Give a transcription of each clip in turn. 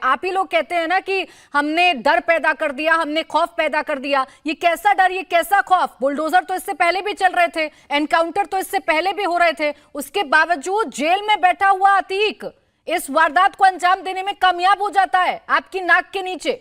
आप ही लोग कहते हैं ना कि हमने डर पैदा कर दिया, हमने खौफ पैदा कर दिया। ये कैसा डर, ये कैसा खौफ? बुलडोजर तो इससे पहले भी चल रहे थे, एनकाउंटर तो इससे पहले भी हो रहे थे, उसके बावजूद जेल में बैठा हुआ अतीक इस वारदात को अंजाम देने में कामयाब हो जाता है आपकी नाक के नीचे।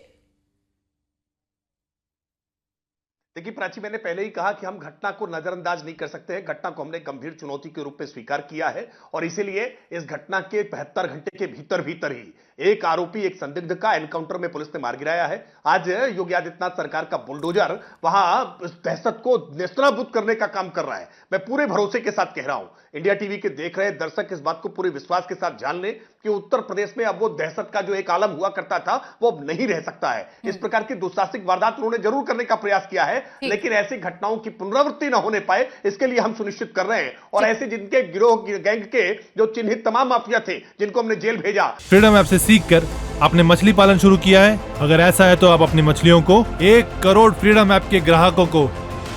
देखिए प्राची, मैंने पहले ही कहा कि हम घटना को नजरअंदाज नहीं कर सकते हैं। घटना को हमने गंभीर चुनौती के रूप में स्वीकार किया है और इसीलिए इस घटना के 72 घंटे के भीतर भीतर ही एक आरोपी, एक संदिग्ध का एनकाउंटर में पुलिस ने मार गिराया है। आज योगी आदित्यनाथ सरकार का बुलडोजर वहां दहशत को नेस्तनाबूद करने का काम कर रहा है। मैं पूरे भरोसे के साथ कह रहा हूं, इंडिया टीवी के देख रहे दर्शक इस बात को पूरे विश्वास के साथ जान लें कि उत्तर प्रदेश में अब वो दहशत का जो एक आलम हुआ करता था वो अब नहीं रह सकता है। इस प्रकार की दुस्साहसिक वारदात उन्होंने जरूर करने का प्रयास किया है, लेकिन ऐसी घटनाओं की पुनरावृत्ति न होने पाए इसके लिए हम सुनिश्चित कर रहे हैं। और ऐसे जिनके गिरोह गैंग के जो चिन्हित तमाम माफिया थे जिनको हमने जेल भेजा, फ्रीडम ऐप से सीखकर आपने मछली पालन शुरू किया है? अगर ऐसा है तो आप अपनी मछलियों को 1 करोड़ फ्रीडम ऐप के ग्राहकों को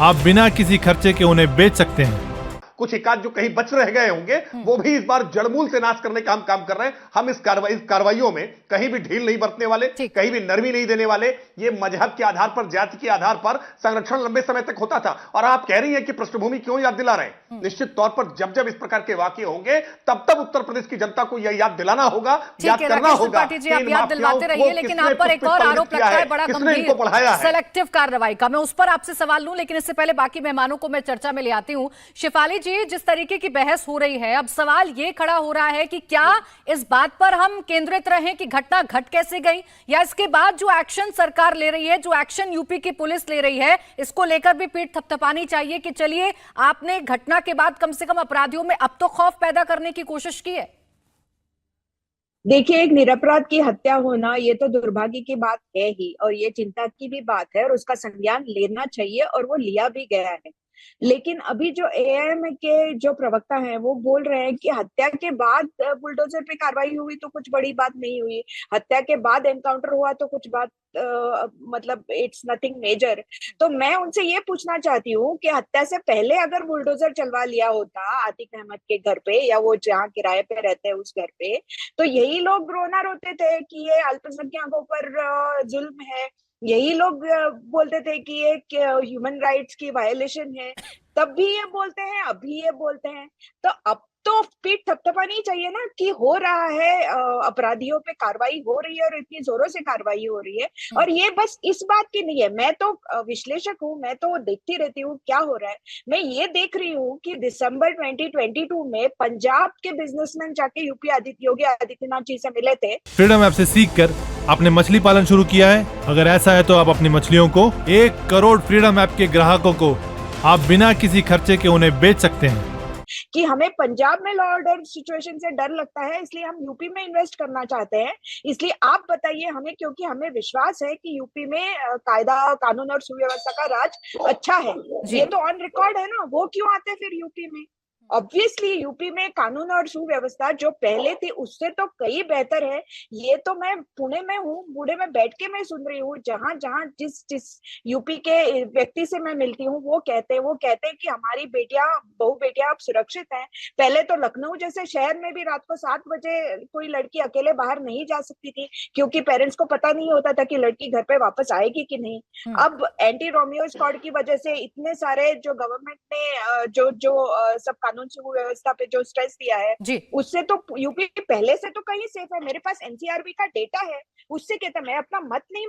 आप बिना किसी खर्चे के उन्हें बेच सकते हैं। कुछ एकाध जो कहीं बच रह गए होंगे वो भी इस बार जड़मूल से नाश करने का हम काम कर रहे हैं। हम इस कार्रवाइयों में कहीं भी ढील नहीं बरतने वाले, कहीं भी नरमी नहीं देने वाले। ये मजहब के आधार पर, जाति के आधार पर संरक्षण लंबे समय तक होता था। और आप कह रही हैं कि पृष्ठभूमि क्यों याद दिला रहे हैं? निश्चित तौर पर जब जब इस प्रकार के वाकये होंगे तब तब उत्तर प्रदेश की जनता को यह याद दिलाना होगा, याद करना होगा। आप याद दिलवाते रहिए, लेकिन आप पर एक और आरोप लगता है बड़ा गंभीर, सेलेक्टिव कार्रवाई का। मैं उस पर आपसे सवाल लूं, लेकिन इससे पहले बाकी मेहमानों को मैं चर्चा में ले आती हूं। शिफाली जी, जिस तरीके की बहस हो रही है, अब सवाल ये खड़ा हो रहा है कि क्या इस बात पर हम केंद्रित रहें कि घटना घट कैसे गई, या इसके बाद जो एक्शन सरकार ले रही है, जो एक्शन यूपी की पुलिस ले रही है, इसको लेकर भी पीठ थपथपानी चाहिए कि चलिए आपने घटना के बाद कम से कम अपराधियों में अब तो खौफ पैदा करने की कोशिश की है। देखिए, एक निरपराध की हत्या होना ये तो दुर्भाग्य की बात है ही, और ये चिंता की भी बात है, और उसका संज्ञान लेना चाहिए और वो लिया भी गया है। लेकिन अभी जो एआईएम के जो प्रवक्ता हैं वो बोल रहे हैं कि हत्या के बाद बुलडोजर पे कार्रवाई हुई तो कुछ बड़ी बात नहीं हुई, हत्या के बाद एनकाउंटर हुआ तो कुछ बात मतलब इट्स नथिंग मेजर। तो मैं उनसे ये पूछना चाहती हूँ कि हत्या से पहले अगर बुलडोजर चलवा लिया होता आतिक अहमद के घर पे, या वो जहाँ किराए पे रहते हैं उस घर पे, तो यही लोग रोना रोते थे कि ये अल्पसंख्यकों पर जुल्म है, यही लोग बोलते थे कि ये ह्यूमन राइट्स की वायलेशन है, तब भी ये बोलते हैं, अभी ये बोलते हैं। तो अब तो पीठ थपथपानी चाहिए ना कि हो रहा है, अपराधियों पे कार्रवाई हो रही है और इतनी जोरों से कार्रवाई हो रही है। और ये बस इस बात की नहीं है, मैं तो विश्लेषक हूँ, मैं तो देखती रहती हूँ क्या हो रहा है। मैं ये देख रही हूँ कि दिसंबर 2022 में पंजाब के बिजनेसमैन जाके योगी आदित्यनाथ जी से मिले थे। फ्रीडम ऐप से सीखकर आपने मछली पालन शुरू किया है? अगर ऐसा है तो आप अपनी मछलियों को 1 करोड़ फ्रीडम ऐप के ग्राहकों को आप बिना किसी खर्चे के उन्हें बेच सकते हैं। कि हमें पंजाब में लॉ ऑर्डर सिचुएशन से डर लगता है, इसलिए हम यूपी में इन्वेस्ट करना चाहते हैं। इसलिए आप बताइए हमें, क्योंकि हमें विश्वास है कि यूपी में कायदा, कानून और सुव्यवस्था का राज अच्छा है। ये तो ऑन रिकॉर्ड है ना, वो क्यों आते फिर यूपी में? ऑब्वियसली यूपी में कानून और सुव्यवस्था जो पहले थी उससे तो कई बेहतर है। ये तो मैं पुणे में हूँ, पुणे में बैठ के मैं सुन रही हूँ, जहां जहां जिस यूपी के व्यक्ति से मैं मिलती हूँ वो कहते हैं कि हमारी बेटियां, बहू बेटियां अब सुरक्षित हैं। पहले तो लखनऊ जैसे शहर में भी रात को 7 बजे कोई लड़की अकेले बाहर नहीं जा सकती थी, क्योंकि पेरेंट्स को पता नहीं होता था कि लड़की घर पे वापस आएगी कि नहीं। अब एंटी रोमियो स्क्वाड की वजह से इतने सारे जो गवर्नमेंट ने जो सब कानून सुव्यवस्था पे जो स्ट्रेस दिया है, उससे तो यूपी पहले से तो कहीं सेफ है। मेरे पास एनसीआरबी का डेटा है, उससे कहता है, मैं अपना मत नहीं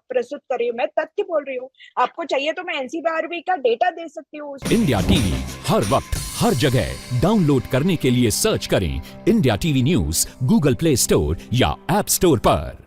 प्रस्तुत कर रही हूँ, मैं तथ्य बोल रही हूँ। आपको चाहिए तो मैं एनसीआरबी का डेटा दे सकती हूँ। इंडिया टीवी हर वक्त हर जगह डाउनलोड करने के लिए सर्च करें India TV news Google play store या ऐप स्टोर पर।